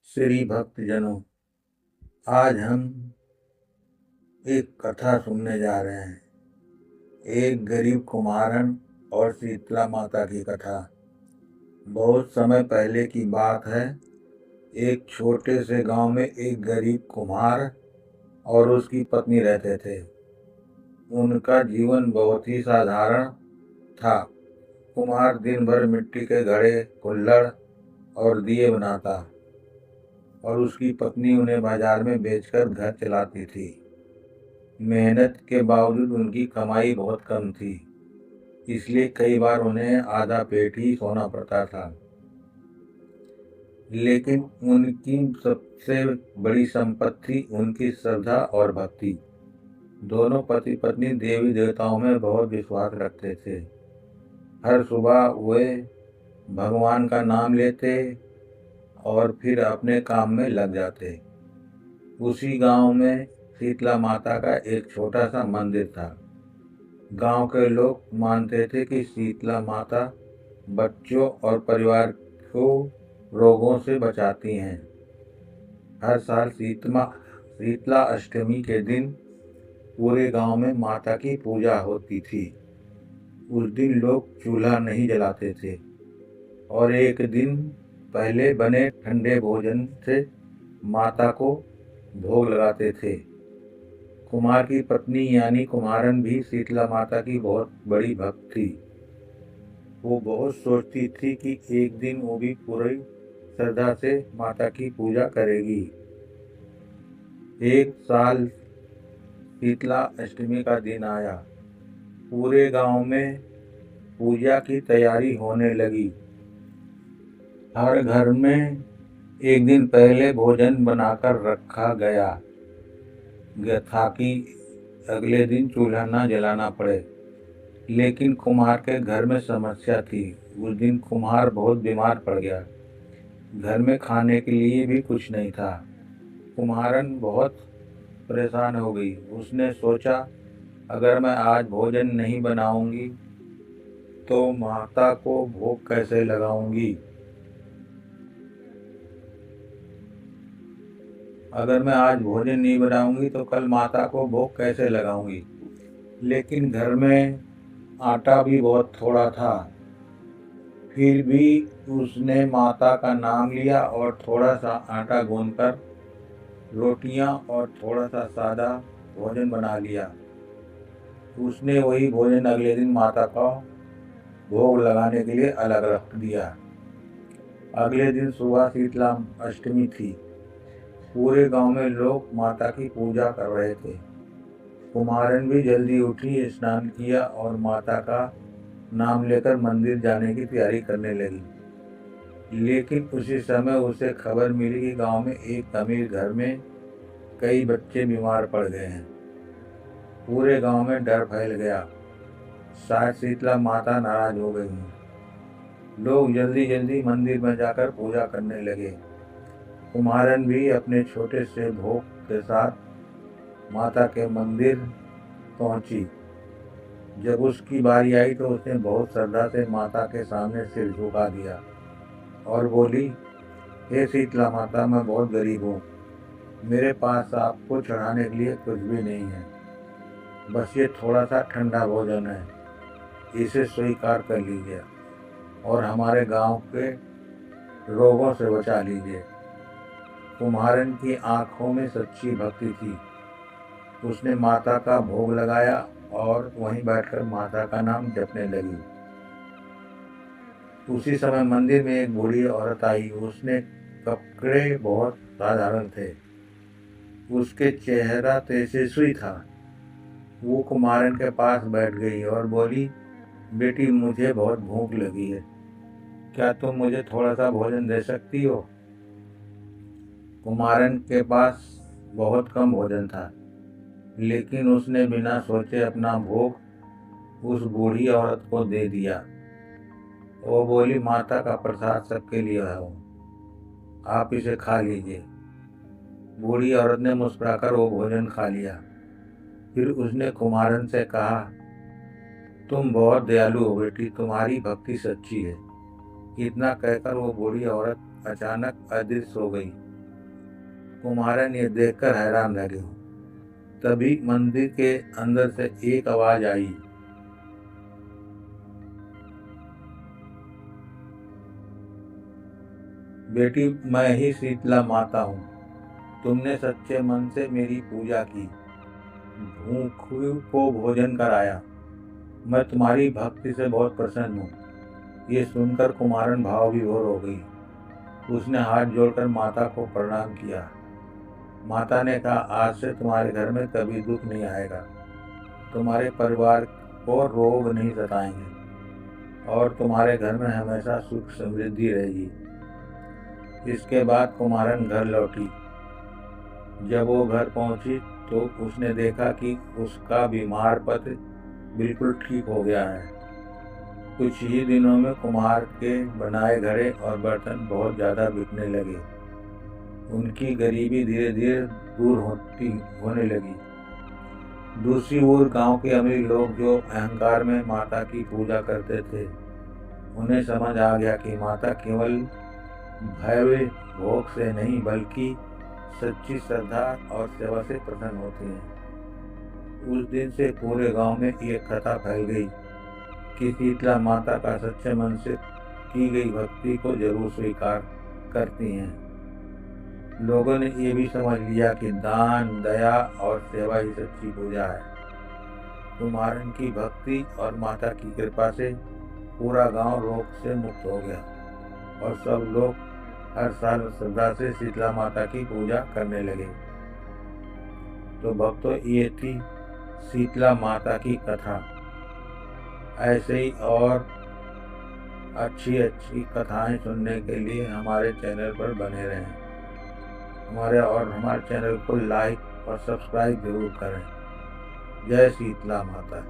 श्री भक्तजनों, आज हम एक कथा सुनने जा रहे हैं। एक गरीब कुम्हारन और शीतला माता की कथा। बहुत समय पहले की बात है। एक छोटे से गांव में एक गरीब कुम्हार और उसकी पत्नी रहते थे। उनका जीवन बहुत ही साधारण था। कुम्हार दिन भर मिट्टी के घड़े, कुल्हड़ और दिए बनाता और उसकी पत्नी उन्हें बाजार में बेचकर घर चलाती थी। मेहनत के बावजूद उनकी कमाई बहुत कम थी, इसलिए कई बार उन्हें आधा पेट ही सोना पड़ता था। लेकिन उनकी सबसे बड़ी संपत्ति उनकी श्रद्धा और भक्ति। दोनों पति पत्नी देवी देवताओं में बहुत विश्वास रखते थे। हर सुबह वे भगवान का नाम लेते और फिर अपने काम में लग जाते। उसी गांव में शीतला माता का एक छोटा सा मंदिर था। गांव के लोग मानते थे कि शीतला माता बच्चों और परिवार को रोगों से बचाती हैं। हर साल शीतला अष्टमी के दिन पूरे गांव में माता की पूजा होती थी। उस दिन लोग चूल्हा नहीं जलाते थे और एक दिन पहले बने ठंडे भोजन से माता को भोग लगाते थे। कुमार की पत्नी यानी कुम्हारन भी शीतला माता की बहुत बड़ी भक्त थी। वो बहुत सोचती थी कि एक दिन वो भी पूरी श्रद्धा से माता की पूजा करेगी। एक साल शीतला अष्टमी का दिन आया। पूरे गांव में पूजा की तैयारी होने लगी। हर घर में एक दिन पहले भोजन बनाकर रखा गया ताकि अगले दिन चूल्हा न जलाना पड़े। लेकिन कुम्हार के घर में समस्या थी। उस दिन कुम्हार बहुत बीमार पड़ गया। घर में खाने के लिए भी कुछ नहीं था। कुम्हारन बहुत परेशान हो गई। उसने सोचा, अगर मैं आज भोजन नहीं बनाऊंगी तो माता को भोग कैसे लगाऊंगी। अगर मैं आज भोजन नहीं बनाऊंगी तो कल माता को भोग कैसे लगाऊंगी। लेकिन घर में आटा भी बहुत थोड़ा था। फिर भी उसने माता का नाम लिया और थोड़ा सा आटा गूंथकर रोटियां और थोड़ा सा सादा भोजन बना लिया। उसने वही भोजन अगले दिन माता का भोग लगाने के लिए अलग रख दिया। अगले दिन सुबह शीतला अष्टमी थी। पूरे गांव में लोग माता की पूजा कर रहे थे। कुम्हारन भी जल्दी उठी, स्नान किया और माता का नाम लेकर मंदिर जाने की तैयारी करने लगी। लेकिन उसी समय उसे खबर मिली कि गांव में एक अमीर घर में कई बच्चे बीमार पड़ गए हैं। पूरे गांव में डर फैल गया। शायद शीतला माता नाराज हो गई हैं। लोग जल्दी जल्दी मंदिर में जाकर पूजा करने लगे। कुम्हारन भी अपने छोटे से भोग के साथ माता के मंदिर पहुंची। जब उसकी बारी आई तो उसने बहुत श्रद्धा से माता के सामने सिर झुका दिया और बोली, हे शीतला माता, मैं बहुत गरीब हूँ। मेरे पास आपको चढ़ाने के लिए कुछ भी नहीं है। बस ये थोड़ा सा ठंडा भोजन है। इसे स्वीकार कर लीजिए और हमारे गांव के रोगों से बचा लीजिए। कुम्हारन की आंखों में सच्ची भक्ति थी। उसने माता का भोग लगाया और वहीं बैठकर माता का नाम जपने लगी। उसी समय मंदिर में एक बूढ़ी औरत आई। उसने कपड़े बहुत साधारण थे। उसके चेहरा तेजस्वी था। वो कुम्हारन के पास बैठ गई और बोली, बेटी, मुझे बहुत भूख लगी है। क्या तुम मुझे थोड़ा सा भोजन दे सकती हो। कुम्हारन के पास बहुत कम भोजन था, लेकिन उसने बिना सोचे अपना भोग उस बूढ़ी औरत को दे दिया। वो बोली, माता का प्रसाद सबके लिए है, आप इसे खा लीजिए। बूढ़ी औरत ने मुस्कुराकर वो भोजन खा लिया। फिर उसने कुम्हारन से कहा, तुम बहुत दयालु हो बेटी, तुम्हारी भक्ति सच्ची है। इतना कहकर वो बूढ़ी औरत अचानक अदृश्य हो गई। कुम्हारन ये देखकर हैरान रह गए। तभी मंदिर के अंदर से एक आवाज आई, बेटी मैं ही शीतला माता हूँ, तुमने सच्चे मन से मेरी पूजा की, भूखों को भोजन कराया, मैं तुम्हारी भक्ति से बहुत प्रसन्न हूँ। ये सुनकर कुम्हारन भाव विभोर हो गई। उसने हाथ जोड़कर माता को प्रणाम किया। माता ने कहा, आज से तुम्हारे घर में कभी दुख नहीं आएगा, तुम्हारे परिवार को रोग नहीं सताएंगे और तुम्हारे घर में हमेशा सुख समृद्धि रहेगी। इसके बाद कुम्हारन घर लौटी। जब वो घर पहुंची तो उसने देखा कि उसका बीमार पति बिल्कुल ठीक हो गया है। कुछ ही दिनों में कुम्हार के बनाए घड़े और बर्तन बहुत ज़्यादा बिकने लगे। उनकी गरीबी धीरे धीरे दूर होने लगी। दूसरी ओर गांव के अमीर लोग जो अहंकार में माता की पूजा करते थे, उन्हें समझ आ गया कि माता केवल भव्य भोग से नहीं बल्कि सच्ची श्रद्धा और सेवा से प्रसन्न होती हैं। उस दिन से पूरे गांव में ये कथा फैल गई कि शीतला माता का सच्चे मन से की गई भक्ति को जरूर स्वीकार करती हैं। लोगों ने ये भी समझ लिया कि दान, दया और सेवा ही सच्ची पूजा है। कुम्हारन की भक्ति और माता की कृपा से पूरा गांव रोग से मुक्त हो गया और सब लोग हर साल श्रद्धा से शीतला माता की पूजा करने लगे। तो भक्तों, ये थी शीतला माता की कथा। ऐसे ही और अच्छी अच्छी कथाएं सुनने के लिए हमारे चैनल पर बने रहें। हमारे चैनल को लाइक और सब्सक्राइब जरूर करें। जय शीतला माता।